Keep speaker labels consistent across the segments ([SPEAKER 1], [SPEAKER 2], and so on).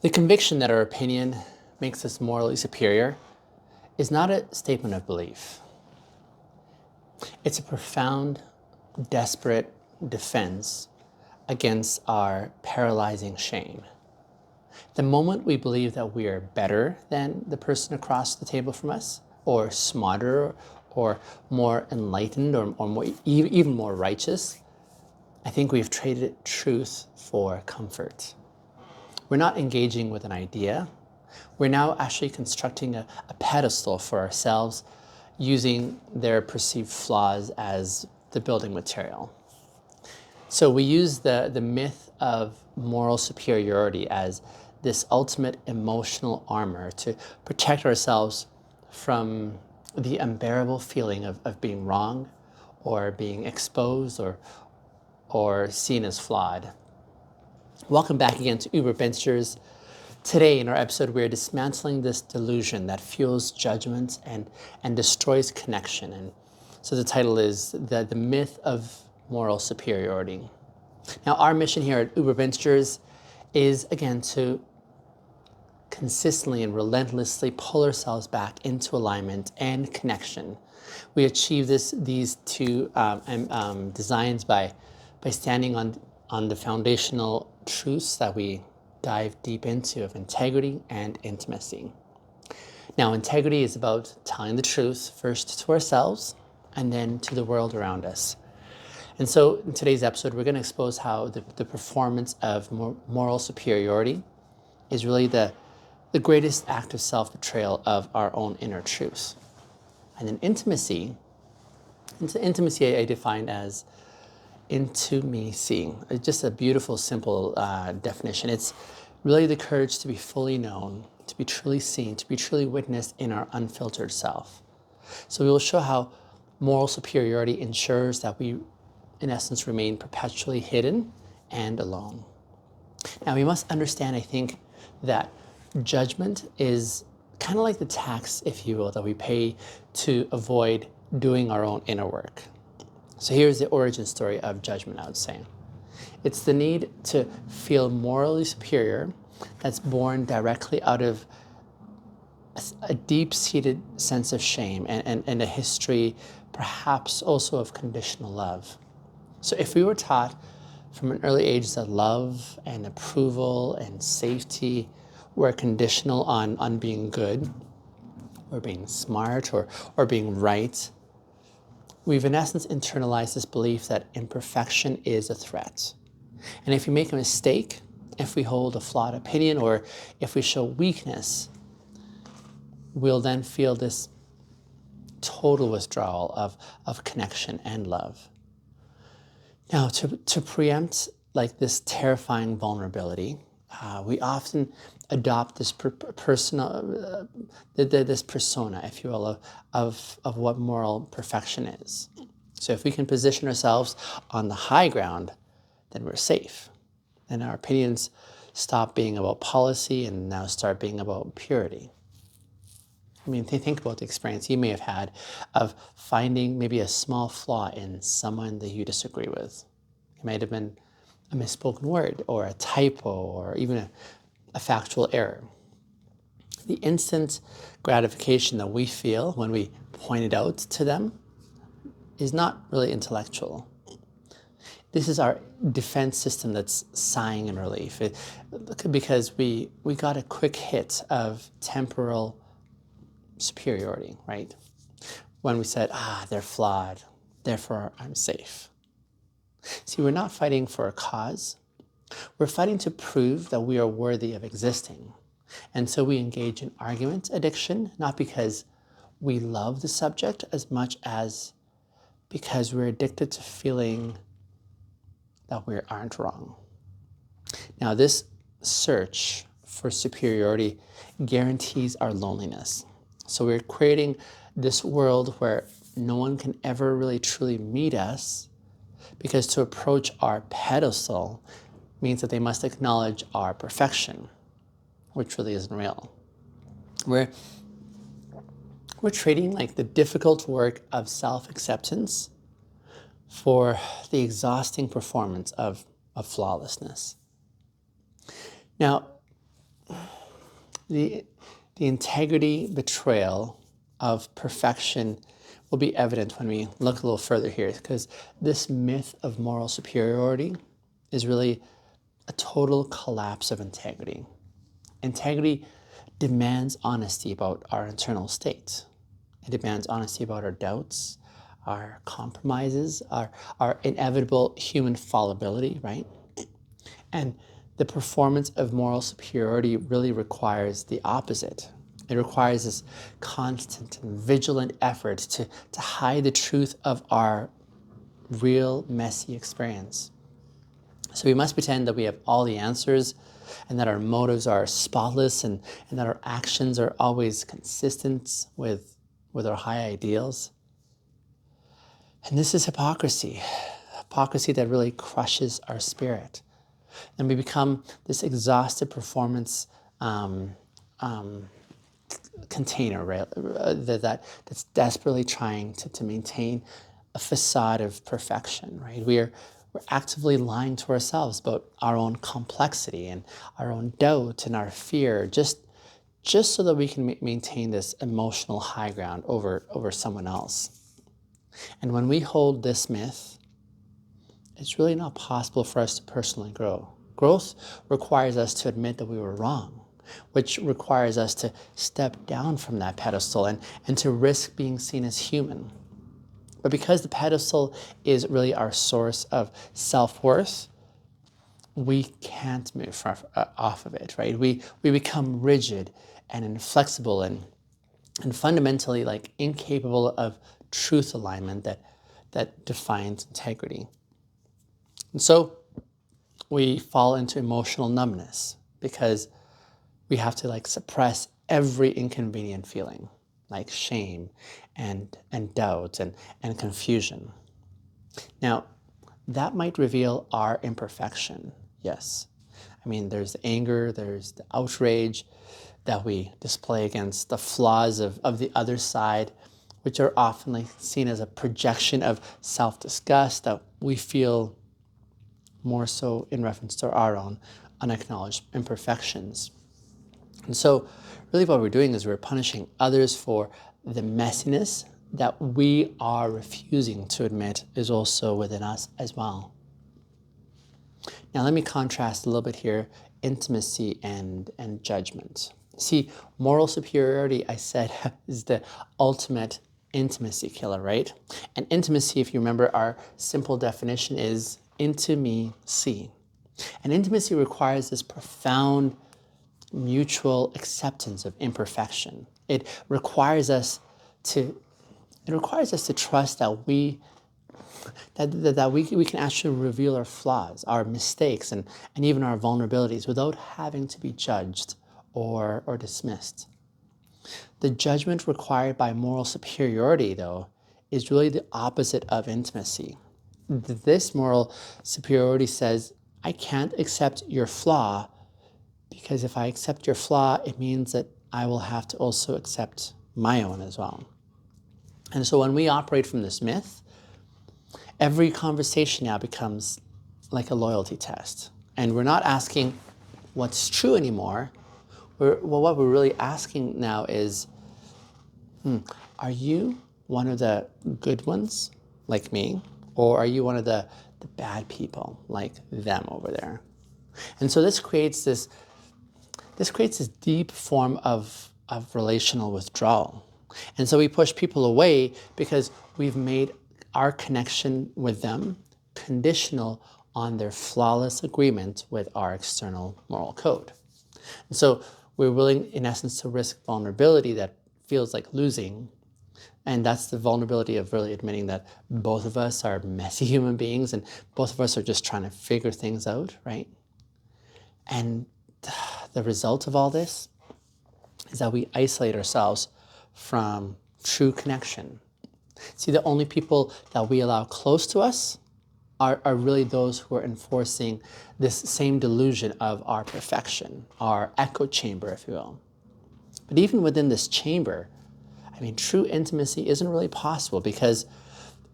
[SPEAKER 1] The conviction that our opinion makes us morally superior is not a statement of belief. It's a profound, desperate defense against our paralyzing shame. The moment we believe that we are better than the person across the table from us, or smarter, or more enlightened, or more, even more righteous, I think we've traded truth for comfort. We're not engaging with an idea. We're now actually constructing a pedestal for ourselves using their perceived flaws as the building material. So we use the myth of moral superiority as this ultimate emotional armor to protect ourselves from the unbearable feeling of being wrong or being exposed or seen as flawed. Welcome back again to Uber Bintegers. Today in our episode, we're dismantling this delusion that fuels judgment and destroys connection. And so the title is the Myth of Moral Superiority. Now, our mission here at Uber Bintegers is, again, to consistently and relentlessly pull ourselves back into alignment and connection. We achieve these two designs by standing on the foundational truths that we dive deep into of integrity and intimacy. Now, integrity is about telling the truth first to ourselves and then to the world around us. And so in today's episode, we're going to expose how the performance of moral superiority is really the greatest act of self-betrayal of our own inner truths. And then intimacy I define as intimacy. It's just a beautiful, simple definition. It's really the courage to be fully known, to be truly seen, to be truly witnessed in our unfiltered self. So we will show how moral superiority ensures that we, in essence, remain perpetually hidden and alone. Now, we must understand, I think, that judgment is kind of like the tax, if you will, that we pay to avoid doing our own inner work. So here's the origin story of judgment, I would say. It's the need to feel morally superior that's born directly out of a deep-seated sense of shame and a history, perhaps also of conditional love. So if we were taught from an early age that love and approval and safety were conditional on being good or being smart or being right, we've in essence internalized this belief that imperfection is a threat. And if we make a mistake, if we hold a flawed opinion, or if we show weakness, we'll then feel this total withdrawal of connection and love. Now, to preempt like this terrifying vulnerability, we often adopt this persona, if you will, of what moral perfection is. So if we can position ourselves on the high ground, then we're safe. And our opinions stop being about policy and now start being about purity. I mean, think about the experience you may have had of finding maybe a small flaw in someone that you disagree with. It might have been a misspoken word or a typo or even a factual error. The instant gratification that we feel when we point it out to them is not really intellectual. This is our defense system that's sighing in relief because we got a quick hit of temporal superiority, right? When we said, they're flawed, therefore I'm safe. See, we're not fighting for a cause. We're fighting to prove that we are worthy of existing. And so we engage in argument addiction, not because we love the subject as much as because we're addicted to feeling that we aren't wrong. Now, this search for superiority guarantees our loneliness. So we're creating this world where no one can ever really truly meet us, because to approach our pedestal means that they must acknowledge our perfection, which really isn't real. We're trading like the difficult work of self-acceptance for the exhausting performance of flawlessness. Now, the integrity betrayal of perfection will be evident when we look a little further here, because this myth of moral superiority is really a total collapse of integrity. Integrity demands honesty about our internal state. It demands honesty about our doubts, our compromises, our inevitable human fallibility, right? And the performance of moral superiority really requires the opposite. It requires this constant and vigilant effort to hide the truth of our real messy experience. So we must pretend that we have all the answers and that our motives are spotless and that our actions are always consistent with our high ideals. And this is hypocrisy that really crushes our spirit. And we become this exhausted performance container, right? That's desperately trying to maintain a facade of perfection, right? We're actively lying to ourselves about our own complexity and our own doubt and our fear, just so that we can maintain this emotional high ground over someone else. And when we hold this myth, it's really not possible for us to personally grow. Growth requires us to admit that we were wrong, which requires us to step down from that pedestal and to risk being seen as human. But because the pedestal is really our source of self-worth, we can't move off of it, right? We become rigid and inflexible and fundamentally like incapable of truth alignment that defines integrity. And so we fall into emotional numbness because we have to like suppress every inconvenient feeling, like shame and doubt and confusion. Now, that might reveal our imperfection, yes. I mean, there's the anger, there's the outrage that we display against the flaws of the other side, which are often like seen as a projection of self-disgust that we feel more so in reference to our own unacknowledged imperfections. And so really what we're doing is we're punishing others for the messiness that we are refusing to admit is also within us as well. Now let me contrast a little bit here, intimacy and judgment. See, moral superiority, I said, is the ultimate intimacy killer, right? And intimacy, if you remember, our simple definition is intimacy. And intimacy requires this profound mutual acceptance of imperfection. It requires us to trust that we can actually reveal our flaws, our mistakes, and even our vulnerabilities without having to be judged or dismissed. The judgment required by moral superiority, though, is really the opposite of intimacy. This moral superiority says, I can't accept your flaw because if I accept your flaw, it means that I will have to also accept my own as well. And so when we operate from this myth, every conversation now becomes like a loyalty test. And we're not asking what's true anymore. What we're really asking now is, are you one of the good ones, like me? Or are you one of the bad people, like them over there? And so this creates this deep form of relational withdrawal. And so we push people away because we've made our connection with them conditional on their flawless agreement with our external moral code. And so we're willing, in essence, to risk vulnerability that feels like losing. And that's the vulnerability of really admitting that both of us are messy human beings and both of us are just trying to figure things out, right? And the result of all this is that we isolate ourselves from true connection. See, the only people that we allow close to us are really those who are enforcing this same delusion of our perfection, our echo chamber, if you will. But even within this chamber, I mean, true intimacy isn't really possible because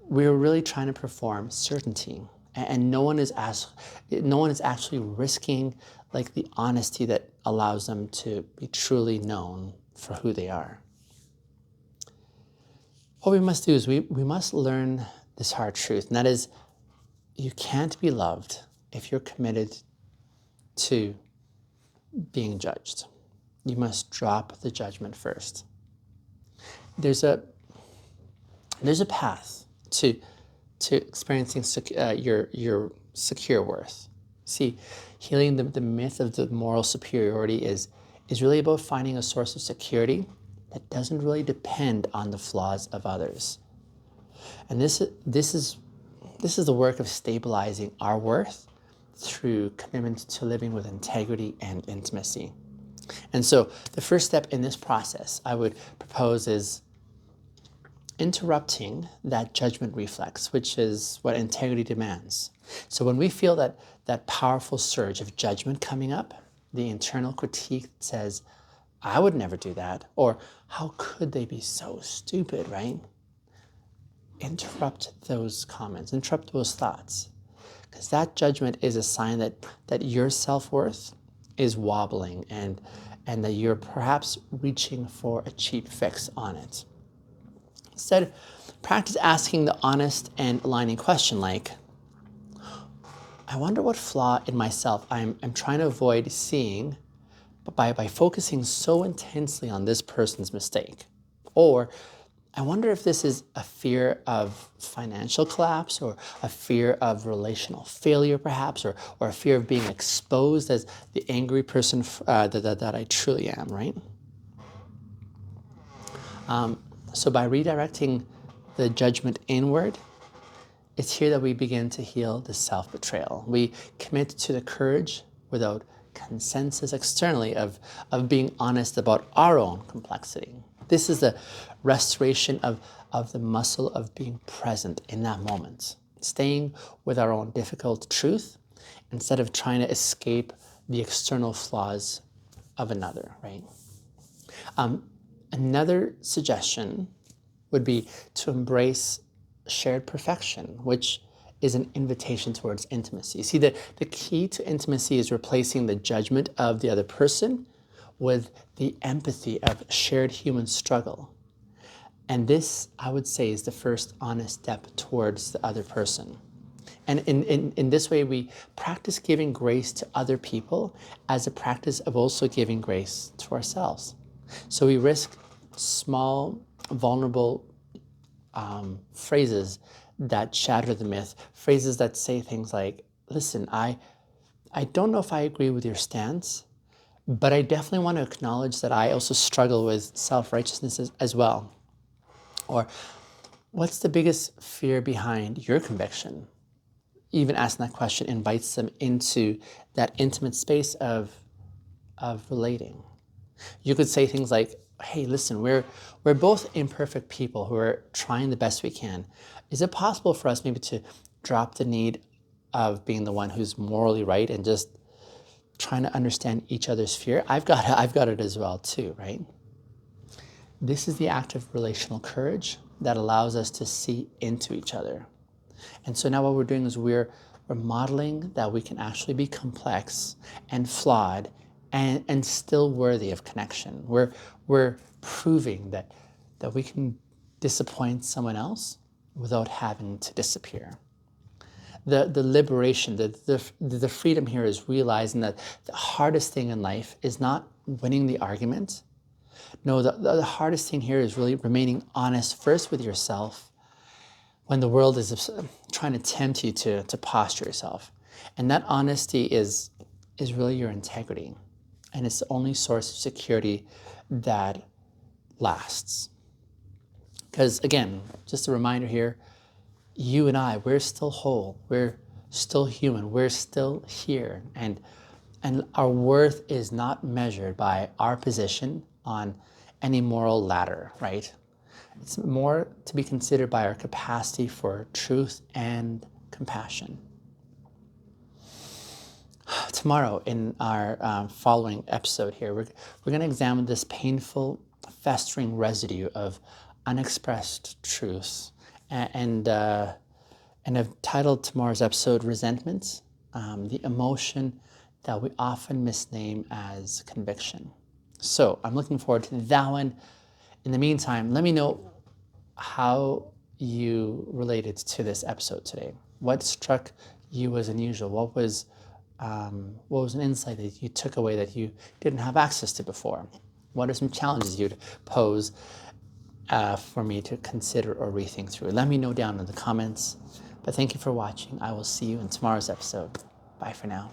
[SPEAKER 1] we're really trying to perform certainty, and no one is actually risking like the honesty that allows them to be truly known for who they are. What we must do is we must learn this hard truth, and that is you can't be loved if you're committed to being judged. You must drop the judgment first. There's a path to experiencing your secure worth. See, healing the myth of the moral superiority is really about finding a source of security that doesn't really depend on the flaws of others. And this is the work of stabilizing our worth through commitment to living with integrity and intimacy. And so the first step in this process I would propose is interrupting that judgment reflex, which is what integrity demands. So when we feel that powerful surge of judgment coming up, the internal critique says, I would never do that, or how could they be so stupid, right? Interrupt those comments, interrupt those thoughts, because that judgment is a sign that your self-worth is wobbling and that you're perhaps reaching for a cheap fix on it. Instead, practice asking the honest and aligning question like, I wonder what flaw in myself I'm trying to avoid seeing by focusing so intensely on this person's mistake. Or I wonder if this is a fear of financial collapse, or a fear of relational failure perhaps, or a fear of being exposed as the angry person that I truly am, right? So by redirecting the judgment inward, it's here that we begin to heal the self-betrayal. We commit to the courage without consensus externally of being honest about our own complexity. This is the restoration of the muscle of being present in that moment, staying with our own difficult truth instead of trying to escape the external flaws of another, right? Another suggestion would be to embrace shared perfection, which is an invitation towards intimacy. See, the key to intimacy is replacing the judgment of the other person with the empathy of shared human struggle. And this, I would say, is the first honest step towards the other person. And in this way, we practice giving grace to other people as a practice of also giving grace to ourselves. So we risk small, vulnerable phrases that shatter the myth, phrases that say things like, listen, I don't know if I agree with your stance, but I definitely want to acknowledge that I also struggle with self-righteousness as well. Or, what's the biggest fear behind your conviction? Even asking that question invites them into that intimate space of relating. You could say things like, hey, listen, we're both imperfect people who are trying the best we can. Is it possible for us maybe to drop the need of being the one who's morally right and just trying to understand each other's fear? I've got it as well too, right? This is the act of relational courage that allows us to see into each other. And so now what we're doing is we're modeling that we can actually be complex and flawed and still worthy of connection. We're proving that we can disappoint someone else without having to disappear. The liberation, the freedom here is realizing that the hardest thing in life is not winning the argument. No, the hardest thing here is really remaining honest first with yourself when the world is trying to tempt you to posture yourself. And that honesty is really your integrity. And it's the only source of security that lasts. Because again, just a reminder here, you and I, we're still whole, we're still human, we're still here. And our worth is not measured by our position on any moral ladder, right? It's more to be considered by our capacity for truth and compassion. Tomorrow, in our following episode here, we're going to examine this painful, festering residue of unexpressed truths. And I've titled tomorrow's episode, Resentment, the emotion that we often misname as conviction. So I'm looking forward to that one. In the meantime, let me know how you related to this episode today. What struck you as unusual? What was an insight that you took away that you didn't have access to before? What are some challenges you'd pose for me to consider or rethink through? Let me know down in the comments. But thank you for watching. I will see you in tomorrow's episode. Bye for now.